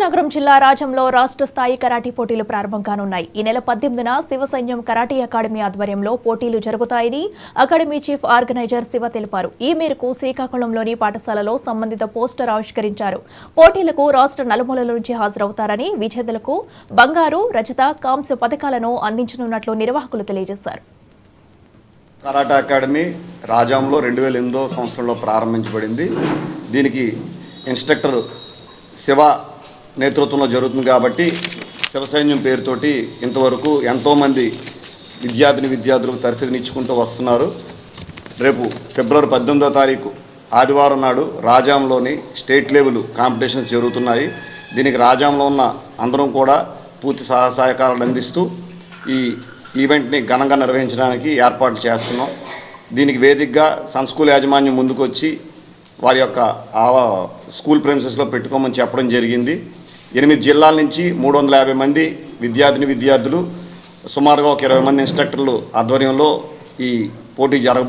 విజయనగరం జిల్లా రాజంలో రాష్ట్ర స్థాయి కరాటీ పోటీలు ప్రారంభం కానున్నాయి. ఈ నెల 18న శివ సైన్యం కరాటీ అకాడమీ ఆధ్వర్యంలో పోటీలు జరుగుతాయని అకాడమీ చీఫ్ ఆర్గనైజర్ శివ తెలిపారు. ఈ మేరకు శ్రీకాకుళంలోని పాఠశాలలో సంబంధిత పోస్టర్ ఆవిష్కరించారు. పోటీలకు రాష్ట్ర నలుమూలల నుంచి హాజరవుతారని, విజేతలకు బంగారు, రజత, కాంస్య పథకాలను అందించనున్నట్లు నిర్వాహకులు తెలియజేశారు. కరాటే అకాడమీ రాజంలో 2008 సంవత్సరంలో ప్రారంభించబడింది. దీనికి ఇన్స్ట్రక్టర్ శివ నేతృత్వంలో జరుగుతుంది కాబట్టి శివసైన్యం పేరుతోటి ఇంతవరకు ఎంతోమంది విద్యార్థులకు తరఫీదునిచ్చుకుంటూ వస్తున్నారు. రేపు ఫిబ్రవరి 18వ తారీఖు ఆదివారం నాడు రాజాంలోని స్టేట్ లెవెల్ కాంపిటీషన్స్ జరుగుతున్నాయి. దీనికి రాజాంలో ఉన్న అందరం కూడా పూర్తి సహకారాలు అందిస్తూ ఈ ఈవెంట్ని ఘనంగా నిర్వహించడానికి ఏర్పాట్లు చేస్తున్నాం. దీనికి వేదికగా స్కూల్ యాజమాన్యం ముందుకు వచ్చి వారి యొక్క స్కూల్ ప్రిన్సెస్లో పెట్టుకోమని చెప్పడం జరిగింది. 8 జిల్లాల నుంచి 350 మంది విద్యార్థులు, సుమారుగా ఒక 20 మంది ఇన్స్ట్రక్టర్లు ఆధ్వర్యంలో ఈ పోటీ